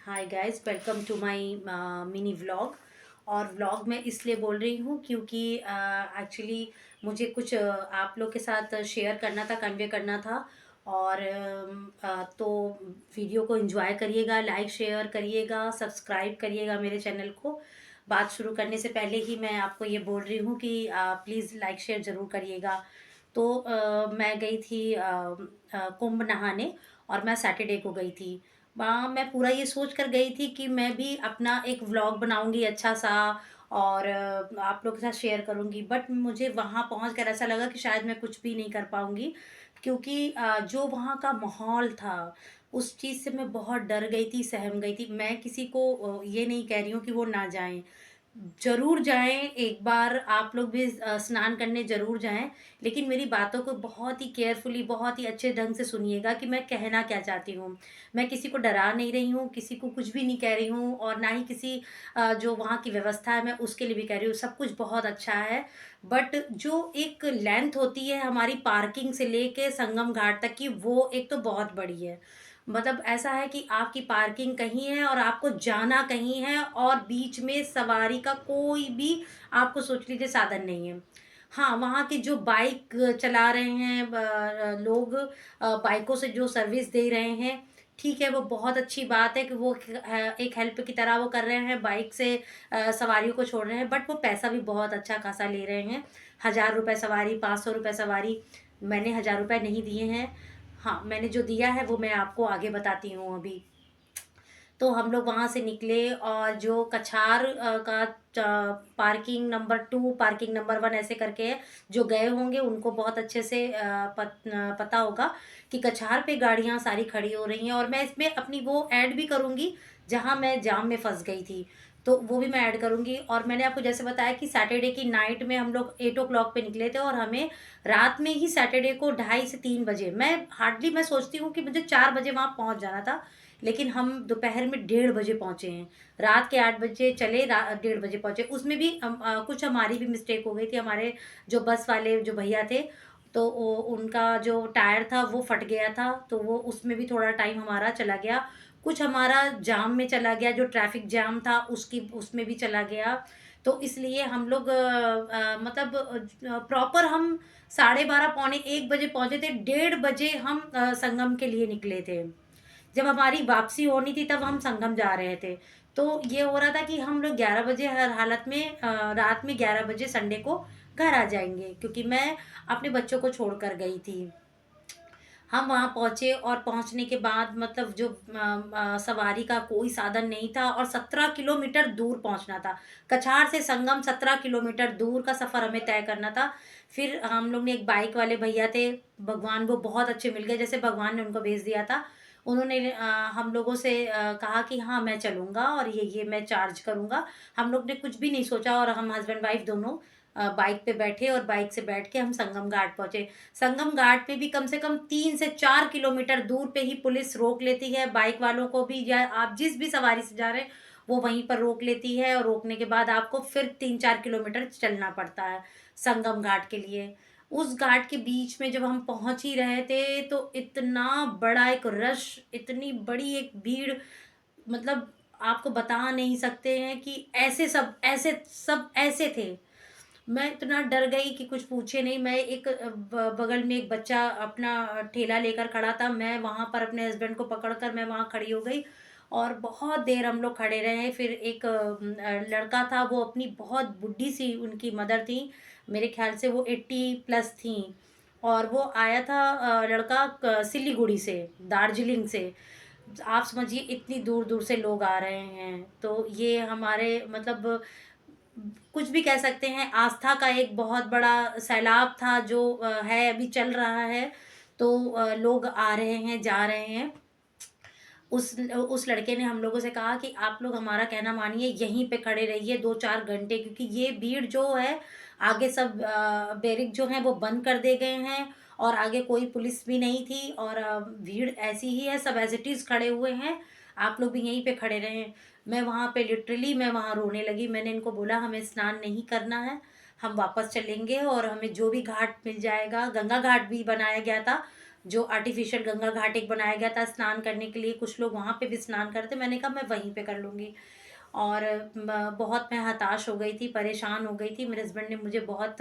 Hi guys, welcome to my mini vlog. और vlog मैं इसलिए बोल रही हूँ क्योंकि एक्चुअली मुझे कुछ आप लोग के साथ शेयर करना था, कन्वे करना था। और तो वीडियो को एंजॉय करिएगा, लाइक शेयर करिएगा, सब्सक्राइब करिएगा मेरे चैनल को। बात शुरू करने से पहले ही मैं आपको ये बोल रही हूँ कि प्लीज़ लाइक शेयर ज़रूर करिएगा। तो मैं गई थी कुंभ नहाने, और मैं सैटरडे को गई थी। वहाँ मैं पूरा ये सोच कर गई थी कि मैं भी अपना एक व्लॉग बनाऊंगी अच्छा सा, और आप लोग के साथ शेयर करूंगी। बट मुझे वहाँ पहुँच कर ऐसा लगा कि शायद मैं कुछ भी नहीं कर पाऊंगी, क्योंकि जो वहाँ का माहौल था उस चीज़ से मैं बहुत डर गई थी, सहम गई थी। मैं किसी को ये नहीं कह रही हूँ कि वो ना जाएं, ज़रूर जाएं। एक बार आप लोग भी स्नान करने ज़रूर जाएं, लेकिन मेरी बातों को बहुत ही केयरफुली, बहुत ही अच्छे ढंग से सुनिएगा कि मैं कहना क्या चाहती हूँ। मैं किसी को डरा नहीं रही हूँ, किसी को कुछ भी नहीं कह रही हूँ, और ना ही किसी जो वहाँ की व्यवस्था है मैं उसके लिए भी कह रही हूँ। सब कुछ बहुत अच्छा है। बट जो एक लेंथ होती है हमारी पार्किंग से लेके संगम घाट तक की, वो एक तो बहुत बड़ी है। मतलब ऐसा है कि आपकी पार्किंग कहीं है और आपको जाना कहीं है, और बीच में सवारी का कोई भी, आपको सोच लीजिए, साधन नहीं है। हाँ, वहाँ के जो बाइक चला रहे हैं लोग, बाइकों से जो सर्विस दे रहे हैं, ठीक है, वो बहुत अच्छी बात है कि वो एक हेल्प की तरह वो कर रहे हैं, बाइक से सवारियों को छोड़ रहे हैं। बट वो पैसा भी बहुत अच्छा खासा ले रहे हैं। 1000 रुपये सवारी, 500 रुपये सवारी। मैंने 1000 रुपये नहीं दिए हैं। हाँ, मैंने जो दिया है वो मैं आपको आगे बताती हूँ अभी। तो हम लोग वहाँ से निकले, और जो कछार का पार्किंग नंबर 2, पार्किंग नंबर 1 ऐसे करके है। जो गए होंगे उनको बहुत अच्छे से पता होगा कि कछार पे गाड़ियाँ सारी खड़ी हो रही हैं। और मैं इसमें अपनी वो ऐड भी करूँगी जहाँ मैं जाम में फंस गई थी, तो वो भी मैं ऐड करूँगी। और मैंने आपको जैसे बताया कि सैटरडे की नाइट में हम लोग 8 o'clock पे निकले थे, और हमें रात में ही सैटरडे को 2:30 से 3 बजे, मैं सोचती हूँ कि मुझे 4 बजे वहाँ पहुँच जाना था, लेकिन हम दोपहर में 1:30 बजे पहुंचे हैं। रात के 8 बजे चले, 1:30 बजे पहुंचे। उसमें भी कुछ हमारी भी मिस्टेक हो गई थी। हमारे जो बस वाले जो भैया थे, तो उनका जो टायर था वो फट गया था, तो वो उसमें भी थोड़ा टाइम हमारा चला गया। कुछ हमारा जाम में चला गया, जो ट्रैफिक जाम था उसकी उसमें भी चला गया। तो इसलिए हम लोग मतलब प्रॉपर हम 12:30 पौने 1 बजे पहुंचे थे। 1:30 बजे हम संगम के लिए निकले थे। जब हमारी वापसी होनी थी तब हम संगम जा रहे थे। तो ये हो रहा था कि हम लोग 11 बजे हर हालत में, रात में 11 बजे संडे को घर आ जाएंगे, क्योंकि मैं अपने बच्चों को छोड़कर गई थी। हम वहाँ पहुँचे, और पहुँचने के बाद मतलब जो सवारी का कोई साधन नहीं था, और 17 किलोमीटर दूर पहुँचना था। कछार से संगम 17 किलोमीटर दूर का सफ़र हमें तय करना था। फिर हम लोग ने, एक बाइक वाले भैया थे, भगवान वो बहुत अच्छे मिल गए, जैसे भगवान ने उनको भेज दिया था। उन्होंने हम लोगों से कहा कि हाँ मैं चलूँगा, और ये मैं चार्ज करूँगा। हम लोग ने कुछ भी नहीं सोचा, और हम हस्बैंड वाइफ दोनों बाइक पे बैठे, और बाइक से बैठ के हम संगम घाट पहुँचे। संगम घाट पे भी कम से कम 3 से 4 किलोमीटर दूर पे ही पुलिस रोक लेती है बाइक वालों को भी, या आप जिस भी सवारी से जा रहे हैं वो वहीं पर रोक लेती है। और रोकने के बाद आपको फिर 3-4 किलोमीटर चलना पड़ता है संगम घाट के लिए। उस घाट के बीच में जब हम पहुंच ही रहे थे, तो इतना बड़ा एक रश, इतनी बड़ी एक भीड़, मतलब आपको बता नहीं सकते हैं कि ऐसे थे। मैं इतना डर गई कि कुछ पूछे नहीं। मैं एक बगल में एक बच्चा अपना ठेला लेकर खड़ा था, मैं वहाँ पर अपने हस्बैंड को पकड़कर मैं वहाँ खड़ी हो गई, और बहुत देर हम लोग खड़े रहे। फिर एक लड़का था, वो अपनी बहुत बुढ़ी सी उनकी मदर थी, मेरे ख्याल से वो 80+ थी। और वो आया था लड़का सिलीगुड़ी से, दार्जिलिंग से। आप समझिए इतनी दूर दूर से लोग आ रहे हैं। तो ये हमारे मतलब कुछ भी कह सकते हैं, आस्था का एक बहुत बड़ा सैलाब था जो है, अभी चल रहा है। तो लोग आ रहे हैं, जा रहे हैं। उस लड़के ने हम लोगों से कहा कि आप लोग हमारा कहना मानिए, यहीं पे खड़े रहिए 2-4 घंटे, क्योंकि ये भीड़ जो है, आगे सब बैरिक जो हैं वो बंद कर दे गए हैं, और आगे कोई पुलिस भी नहीं थी, और भीड़ ऐसी ही है, सब एज इट इज़ खड़े हुए हैं। आप लोग भी यहीं पे खड़े रहें। मैं वहाँ पे लिटरली मैं वहाँ रोने लगी। मैंने इनको बोला हमें स्नान नहीं करना है, हम वापस चलेंगे, और हमें जो भी घाट मिल जाएगा, गंगा घाट भी बनाया गया था, जो आर्टिफिशियल गंगा घाट एक बनाया गया था स्नान करने के लिए, कुछ लोग वहाँ पे भी स्नान करते, मैंने कहा मैं वहीं पे कर लूँगी। और बहुत मैं हताश हो गई थी, परेशान हो गई थी। मेरे हस्बैंड ने मुझे बहुत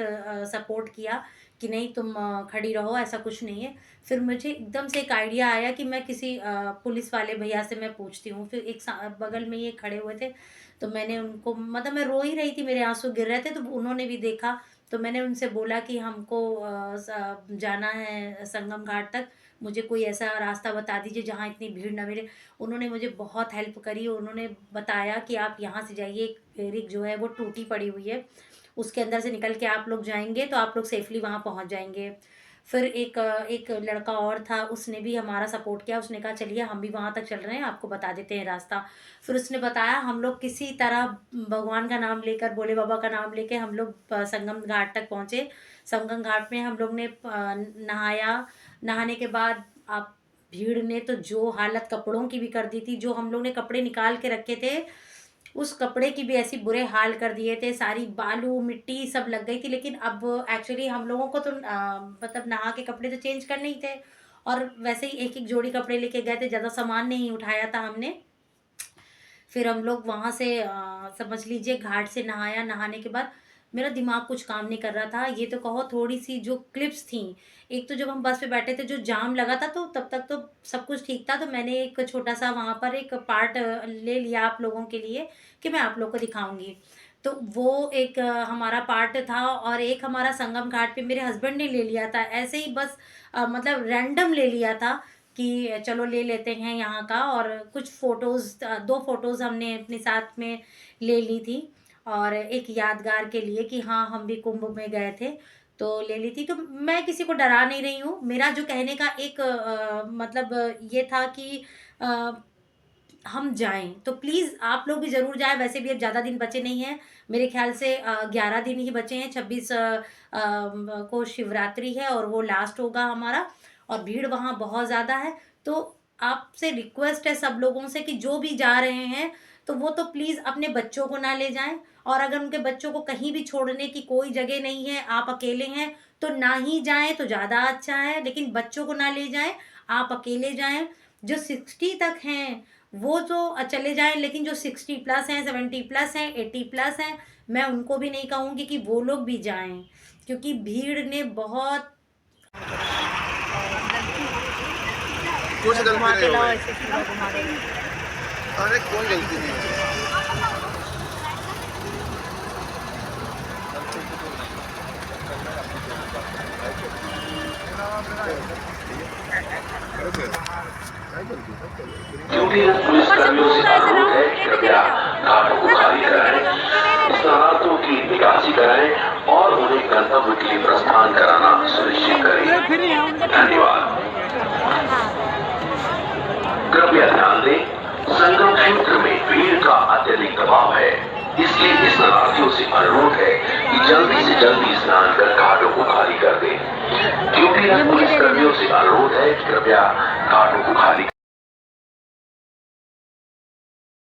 सपोर्ट किया कि नहीं तुम खड़ी रहो, ऐसा कुछ नहीं है। फिर मुझे एकदम से एक आइडिया आया कि मैं किसी पुलिस वाले भैया से मैं पूछती हूँ। फिर एक बगल में ये खड़े हुए थे, तो मैंने उनको, मतलब मैं रो ही रही थी, मेरे आंसू गिर रहे थे, तो उन्होंने भी देखा। तो मैंने उनसे बोला कि हमको जाना है संगम घाट तक, मुझे कोई ऐसा रास्ता बता दीजिए जहाँ इतनी भीड़ ना मिले। उन्होंने मुझे बहुत हेल्प करी। उन्होंने बताया कि आप यहाँ से जाइए, एक रिक जो है वो टूटी पड़ी हुई है, उसके अंदर से निकल के आप लोग जाएंगे तो आप लोग सेफली वहाँ पहुँच जाएंगे। फिर एक लड़का और था, उसने भी हमारा सपोर्ट किया। उसने कहा चलिए हम भी वहाँ तक चल रहे हैं, आपको बता देते हैं रास्ता। फिर उसने बताया, हम लोग किसी तरह भगवान का नाम लेकर, भोले बाबा का नाम लेके हम लोग संगम घाट तक पहुँचे। संगम घाट में हम लोग ने नहाया। नहाने के बाद आप, भीड़ ने तो जो हालत कपड़ों की भी कर दी थी, जो हम लोग ने कपड़े निकाल के रखे थे उस कपड़े की भी ऐसी बुरे हाल कर दिए थे। सारी बालू मिट्टी सब लग गई थी। लेकिन अब एक्चुअली हम लोगों को तो मतलब नहा के कपड़े तो चेंज करने ही थे, और वैसे ही एक एक जोड़ी कपड़े लेके गए थे, ज़्यादा सामान नहीं उठाया था हमने। फिर हम लोग वहाँ से समझ लीजिए घाट से नहाया। नहाने के बाद मेरा दिमाग कुछ काम नहीं कर रहा था। ये तो कहो, थोड़ी सी जो क्लिप्स थी, एक तो जब हम बस पे बैठे थे जो जाम लगा था, तो तब तक तो सब कुछ ठीक था। तो मैंने एक छोटा सा वहाँ पर एक पार्ट ले लिया आप लोगों के लिए कि मैं आप लोग को दिखाऊंगी। तो वो एक हमारा पार्ट था, और एक हमारा संगम घाट पे मेरे हस्बैंड ने ले लिया था, ऐसे ही बस मतलब रैंडम ले लिया था कि चलो ले लेते हैं यहाँ का। और कुछ फ़ोटोज़, 2 फ़ोटोज़ हमने अपने साथ में ले ली थी, और एक यादगार के लिए कि हाँ, हम भी कुंभ में गए थे, तो ले ली थी। तो मैं किसी को डरा नहीं रही हूँ। मेरा जो कहने का एक मतलब ये था कि अ, हम जाएँ, तो प्लीज़ आप लोग भी ज़रूर जाएँ। वैसे भी अब ज़्यादा दिन बचे नहीं हैं। मेरे ख़्याल से 11 दिन ही बचे हैं। 26 को शिवरात्रि है और वो लास्ट होगा हमारा, और भीड़ वहाँ बहुत ज़्यादा है। तो आपसे रिक्वेस्ट है सब लोगों से कि जो भी जा रहे हैं, तो वो तो प्लीज़ अपने बच्चों को ना ले जाएँ, और अगर उनके बच्चों को कहीं भी छोड़ने की कोई जगह नहीं है, आप अकेले हैं, तो ना ही जाएँ तो ज़्यादा अच्छा है। लेकिन बच्चों को ना ले जाएँ, आप अकेले जाएँ। जो 60 तक हैं, वो तो चले जाएँ, लेकिन जो 60 प्लस हैं, 70 प्लस हैं, 80 प्लस हैं, मैं उनको भी नहीं कहूँगी कि वो लोग भी जाएँ, क्योंकि भीड़ ने बहुत कुछ पूरा घुमा गलती के नहीं हो लाओ, गई। ऐसे पूरा घुमा के। अरे कोई गलती नहीं है। ड्यूटी पुलिस कर्मियों से अनुरोध है कि कृपया घाटों को खाली कराएं, शरणार्थियों की निकासी कराएं और उन्हें गंतव्य के लिए प्रस्थान कराना सुनिश्चित करें। धन्यवाद। कृपया ध्यान दें, संगम क्षेत्र में भीड़ का अत्यधिक दबाव है, इसलिए इस शरणार्थियों से अनुरोध है कि जल्दी से जल्दी स्नान कर घाटों को खाली कर दें। ड्यूटी पुलिस कर्मियों से अनुरोध है कि कृपया घाटों को खाली